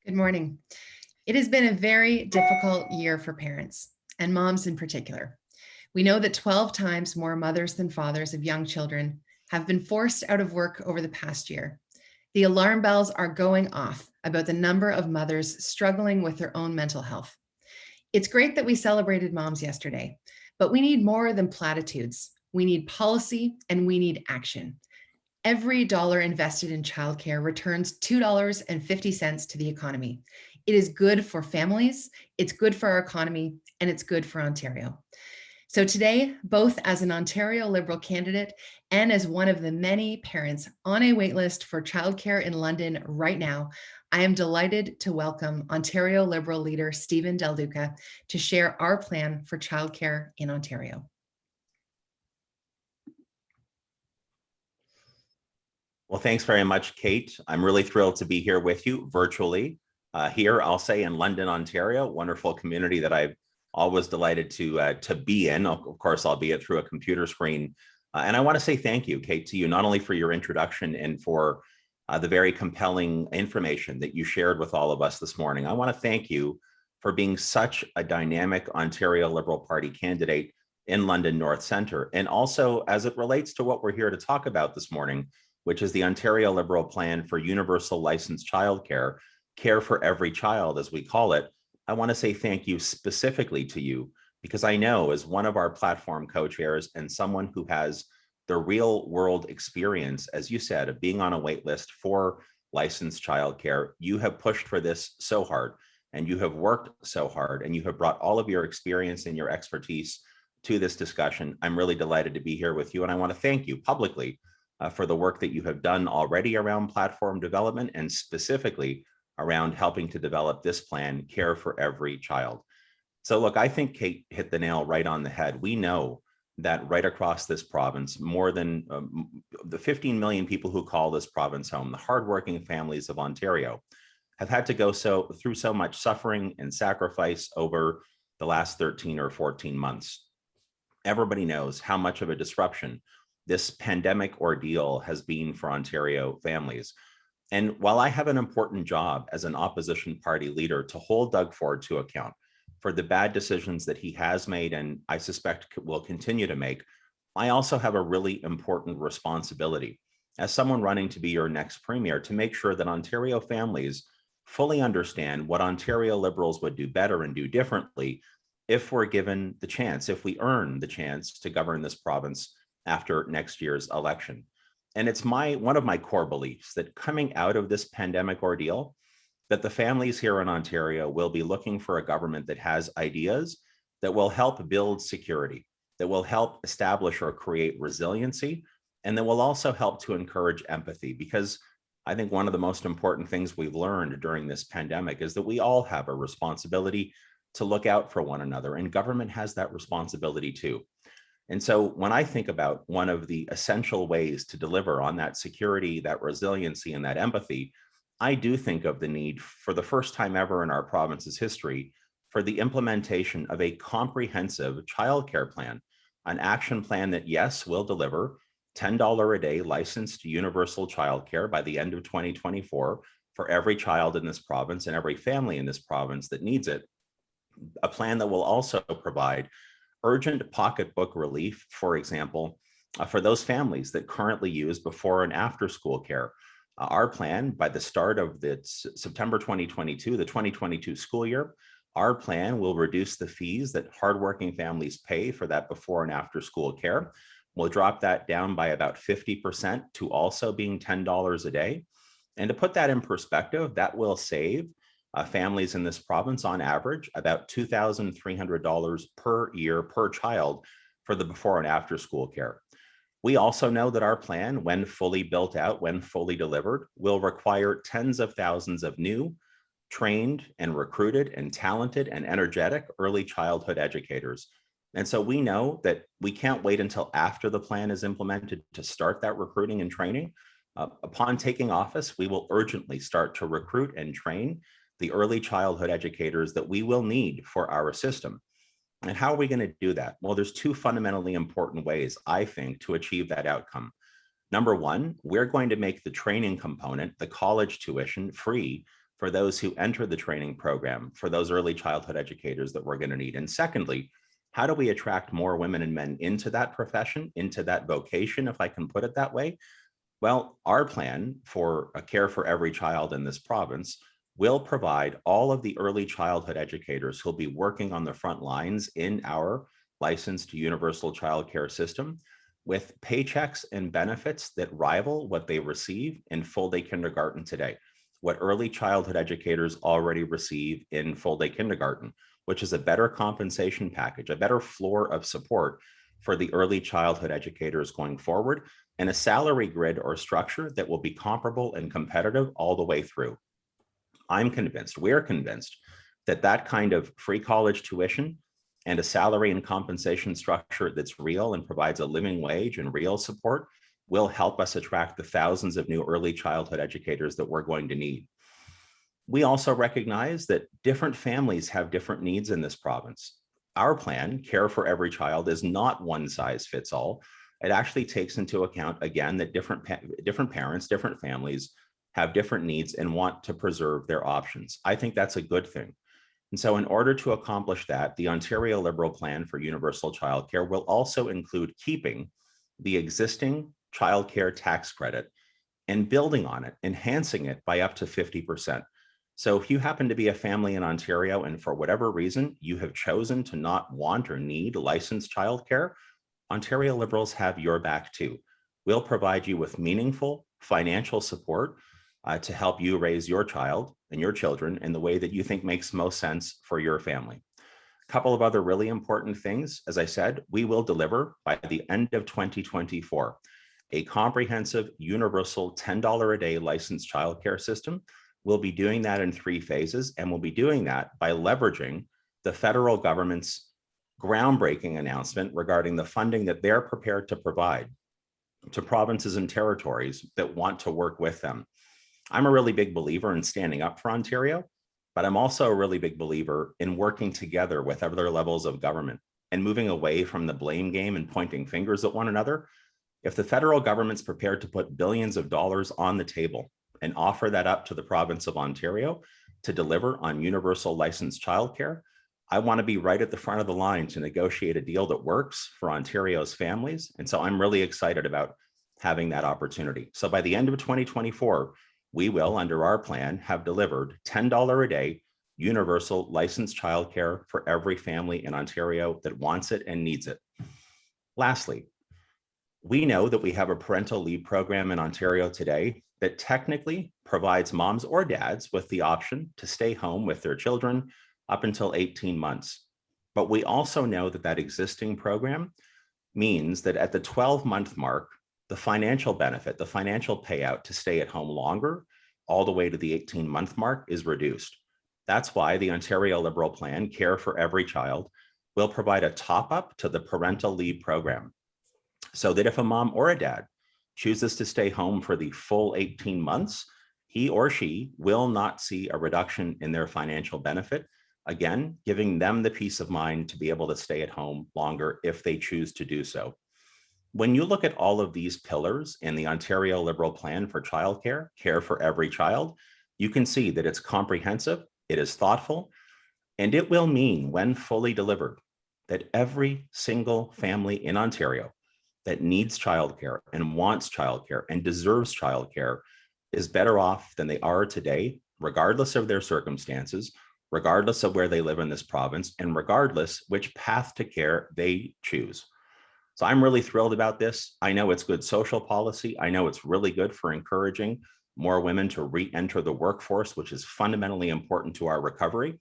Good morning. It has been a very difficult year for parents and moms in particular. We know that 12 times more mothers than fathers of young children have been forced out of work over the past year. The alarm bells are going off about the number of mothers struggling with their own mental health. It's great that we celebrated moms yesterday, but we need more than platitudes. We need policy and we need action. Every dollar invested in childcare returns $2.50 to the economy. It is good for families, it's good for our economy, and it's good for Ontario. So today, both as an Ontario Liberal candidate and as one of the many parents on a waitlist for childcare in London right now, I am delighted to welcome Ontario Liberal leader Stephen Del Duca to share our plan for childcare in Ontario. Well, thanks very much, Kate. I'm really thrilled to be here with you virtually. Here, I'll say in London, Ontario, wonderful community that I've always delighted to be in, of course, albeit through a computer screen. And I want to say thank you, Kate, to you, not only for your introduction and for the very compelling information that you shared with all of us this morning. I want to thank you for being such a dynamic Ontario Liberal Party candidate in London North Centre. And also, as it relates to what we're here to talk about this morning, which is the Ontario Liberal Plan for Universal Licensed Childcare, care for every child, as we call it. I want to say thank you specifically to you, because I know as one of our platform co-chairs and someone who has the real world experience, as you said, of being on a wait list for licensed childcare, you have pushed for this so hard and you have worked so hard and you have brought all of your experience and your expertise to this discussion. I'm really delighted to be here with you. And I want to thank you publicly for the work that you have done already around platform development and specifically around helping to develop this plan, Care for Every Child. So look, I think Kate hit the nail right on the head. We know that right across this province, more than the 15 million people who call this province home, the hardworking families of Ontario, have had to go through so much suffering and sacrifice over the last 13 or 14 months. Everybody knows how much of a disruption this pandemic ordeal has been for Ontario families. And while I have an important job as an opposition party leader to hold Doug Ford to account for the bad decisions that he has made and I suspect will continue to make, I also have a really important responsibility as someone running to be your next premier to make sure that Ontario families fully understand what Ontario Liberals would do better and do differently if we're given the chance, if we earn the chance to govern this province after next year's election. And it's one of my core beliefs that coming out of this pandemic ordeal, that the families here in Ontario will be looking for a government that has ideas that will help build security, that will help establish or create resiliency, and that will also help to encourage empathy. Because I think one of the most important things we've learned during this pandemic is that we all have a responsibility to look out for one another, and government has that responsibility too. And so when I think about one of the essential ways to deliver on that security, that resiliency, and that empathy, I do think of the need for the first time ever in our province's history for the implementation of a comprehensive childcare plan, an action plan that, yes, will deliver $10 a day licensed universal childcare by the end of 2024 for every child in this province and every family in this province that needs it. A plan that will also provide urgent pocketbook relief, for example, for those families that currently use before and after school care. Our plan, by the start of the September 2022, the 2022 school year, our plan will reduce the fees that hardworking families pay for that before and after school care. We'll drop that down by about 50% to also being $10 a day. And to put that in perspective, that will save families in this province on average about $2,300 per year per child for the before and after school care. We also know that our plan, when fully built out, when fully delivered, will require tens of thousands of new, trained and recruited and talented and energetic early childhood educators. And so we know that we can't wait until after the plan is implemented to start that recruiting and training. Upon taking office, we will urgently start to recruit and train the early childhood educators that we will need for our system. And how are we going to do that? Well, there's two fundamentally important ways, I think, to achieve that outcome. Number one, we're going to make the training component, the college tuition, free for those who enter the training program, for those early childhood educators that we're going to need? And secondly, how do we attract more women and men into that profession, into that vocation, if I can put it that way? Well, our plan for a Care for Every Child in this province will provide all of the early childhood educators who'll be working on the front lines in our licensed universal childcare system with paychecks and benefits that rival what they receive in full day kindergarten today, what early childhood educators already receive in full day kindergarten, which is a better compensation package, a better floor of support for the early childhood educators going forward, and a salary grid or structure that will be comparable and competitive all the way through. I'm convinced, we're convinced, that that kind of free college tuition and a salary and compensation structure that's real and provides a living wage and real support will help us attract the thousands of new early childhood educators that we're going to need. We also recognize that different families have different needs in this province. Our plan, Care for Every Child, is not one size fits all. It actually takes into account, again, that different parents, different families have different needs and want to preserve their options. I think that's a good thing. And so in order to accomplish that, the Ontario Liberal Plan for Universal Childcare will also include keeping the existing childcare tax credit and building on it, enhancing it by up to 50%. So if you happen to be a family in Ontario and for whatever reason you have chosen to not want or need licensed childcare, Ontario Liberals have your back too. We'll provide you with meaningful financial support to help you raise your child and your children in the way that you think makes most sense for your family. A couple of other really important things. As I said, we will deliver by the end of 2024 a comprehensive universal $10 a day licensed childcare system. We'll be doing that in 3 phases, and we'll be doing that by leveraging the federal government's groundbreaking announcement regarding the funding that they're prepared to provide to provinces and territories that want to work with them. I'm a really big believer in standing up for Ontario, but I'm also a really big believer in working together with other levels of government and moving away from the blame game and pointing fingers at one another. If the federal government's prepared to put billions of dollars on the table and offer that up to the province of Ontario to deliver on universal licensed childcare, I want to be right at the front of the line to negotiate a deal that works for Ontario's families. And so I'm really excited about having that opportunity. So by the end of 2024, we will, under our plan, have delivered $10 a day universal licensed childcare for every family in Ontario that wants it and needs it. Lastly, we know that we have a parental leave program in Ontario today that technically provides moms or dads with the option to stay home with their children up until 18 months. But we also know that that existing program means that at the 12-month mark, the financial benefit, the financial payout to stay at home longer, all the way to the 18-month mark, is reduced. That's why the Ontario Liberal Plan, Care for Every Child, will provide a top-up to the parental leave program, so that if a mom or a dad chooses to stay home for the full 18 months, he or she will not see a reduction in their financial benefit, again, giving them the peace of mind to be able to stay at home longer if they choose to do so. When you look at all of these pillars in the Ontario Liberal Plan for Childcare, Care for Every Child, you can see that it's comprehensive, it is thoughtful, and it will mean, when fully delivered, that every single family in Ontario that needs childcare and wants childcare and deserves childcare is better off than they are today, regardless of their circumstances, regardless of where they live in this province, and regardless which path to care they choose. So I'm really thrilled about this. I know it's good social policy. I know it's really good for encouraging more women to re-enter the workforce, which is fundamentally important to our recovery.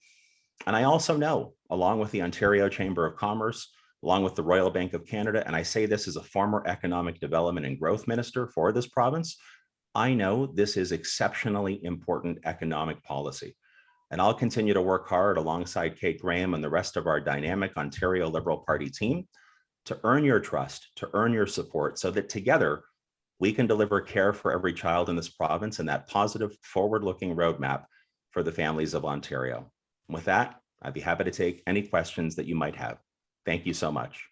And I also know, along with the Ontario Chamber of Commerce, along with the Royal Bank of Canada, and I say this as a former economic development and growth minister for this province, I know this is exceptionally important economic policy. And I'll continue to work hard alongside Kate Graham and the rest of our dynamic Ontario Liberal Party team to earn your trust, to earn your support, so that together we can deliver care for every child in this province and that positive forward-looking roadmap for the families of Ontario. And with that, I'd be happy to take any questions that you might have. Thank you so much.